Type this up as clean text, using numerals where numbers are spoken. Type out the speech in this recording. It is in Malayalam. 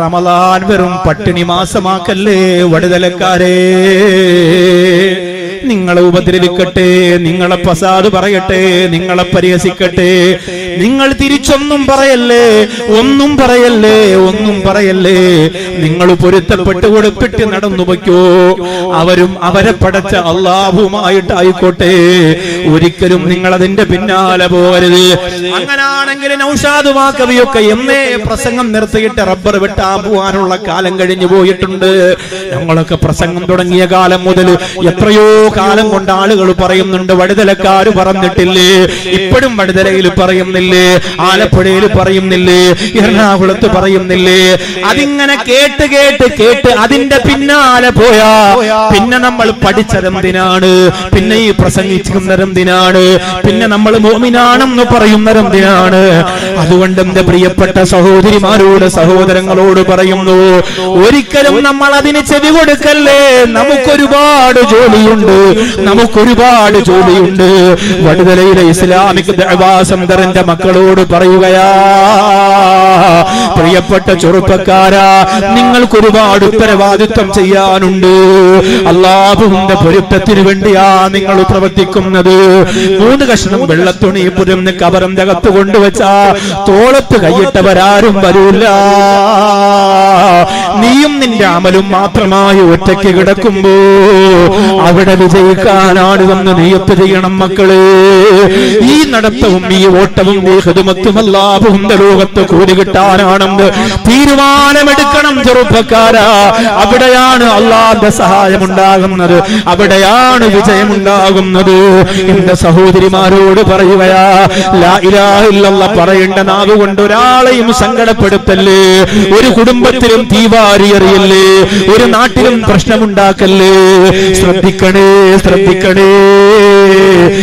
റമളാൻ വെറും പട്ടിണി മാസമാക്കല്ലേ വടുതലക്കാരെ. നിങ്ങളെ ഉപദ്രവിക്കട്ടെ, നിങ്ങളെ ഫസാദ് പറയട്ടെ, നിങ്ങളെ പരിഹസിക്കട്ടെ, നിങ്ങൾ തിരിച്ചൊന്നും പറയല്ലേ, ഒന്നും പറയല്ലേ, ഒന്നും പറയല്ലേ. നിങ്ങൾ പൊരുത്തപ്പെട്ട് കൊടുപ്പിട്ട് നടന്നു വയ്ക്കോ. അവരും അവരെ പടച്ച അല്ലാഹുമായിട്ടായിക്കോട്ടെ. ഒരിക്കലും നിങ്ങൾ അതിന്റെ പിന്നാലെ പോകരുത്. അങ്ങനാണെങ്കിൽ നൗഷാദ് വാക്കവിയൊക്കെ എന്നേ പ്രസംഗം നിർത്തിയിട്ട് റബ്ബർ വെട്ടാൻ പോകാനുള്ള കാലം കഴിഞ്ഞു പോയിട്ടുണ്ട്. ഞങ്ങളൊക്കെ പ്രസംഗം തുടങ്ങിയ കാലം മുതൽ എത്രയോ കാലം കൊണ്ട് ആളുകൾ പറയുന്നുണ്ട്. വടുതലക്കാര് പറഞ്ഞിട്ടില്ലേ? ഇപ്പോഴും വടുതലയിൽ പറയുന്നില്ലേ? ആലപ്പുഴയിൽ പറയുന്നില്ലേ? എറണാകുളത്ത് പറയുന്നില്ലേ? അതിങ്ങനെ കേട്ട് കേട്ട് കേട്ട് അതിന്റെ പിന്നാലെ പോയാ പിന്നെ നമ്മൾ പഠിച്ചതെന്തിനാണ്? പിന്നെ ഈ പ്രസംഗിക്കുന്നതെന്തിനാണ്? പിന്നെ നമ്മൾ മോമിനാണെന്ന് പറയുന്നതെന്തിനാണ്? അതുകൊണ്ട് എന്റെ പ്രിയപ്പെട്ട സഹോദരിമാരോട് സഹോദരങ്ങളോട് പറയുന്നു, ഒരിക്കലും നമ്മൾ അതിന് ചെവി കൊടുക്കല്ലേ. നമുക്കൊരുപാട് ജോലിയുണ്ട്, നമുക്കൊരുപാട് ജോലിയുണ്ട്. വടുതലയിലെ ഇസ്ലാമിക് ദഅവാ സെന്ററിന്റെ മക്കളോട് പറയുകയാ, പ്രിയപ്പെട്ട ചെറുപ്പക്കാരാ, നിങ്ങൾക്കൊരുപാട് ഉത്തരവാദിത്വം ചെയ്യാനുണ്ട്. അല്ലാഹുവിന്റെ പൊരുത്തത്തിന് വേണ്ടിയാ നിങ്ങൾ പ്രവർത്തിക്കുന്നത്. 3 കഷ്ണം വെള്ളത്തുണി പുരന്ന് കബറിന്റെ അകത്ത് കൊണ്ടുവച്ചാ തോളത്ത് കൈയിട്ടവരാരും വരൂല. നീയും നിന്റെ അമലും മാത്രമായി ഒറ്റയ്ക്ക് കിടക്കുമ്പോ അവിടെ വിജയിക്കാനാണിതെന്ന് നിയത്ത് ചെയ്യണം മക്കളെ. ഈ നടത്തവും ഈ ഓട്ടവും ഈ ഖിദ്മത്തും അല്ലാഹുവിന്റെ ലോകത്ത് കൂലി കിട്ടാനാണെന്ന് തീരുമാനമെടുക്കണം ചെറുപ്പക്കാരാ. അവിടെയാണ് അല്ലാഹുവിന്റെ സഹായം ഉണ്ടാകുന്നത്, അവിടെയാണ് വിജയമുണ്ടാകുന്നത്. എന്റെ സഹോദരിമാരോട് പറയുകയാ, ലാ ഇലാഹ ഇല്ലല്ലാഹ് പറയേണ്ട നാവ് കൊണ്ട് ഒരാളെയും സങ്കടപ്പെടുത്തല്ലേ. ഒരു കുടുംബത്തിലും തീവാരി എറിയല്ലേ, ഒരു നാട്ടിലും പ്രശ്നമുണ്ടാക്കല്ലേ. ശ്രദ്ധിക്കണേ, ശ്രദ്ധിക്കണേ.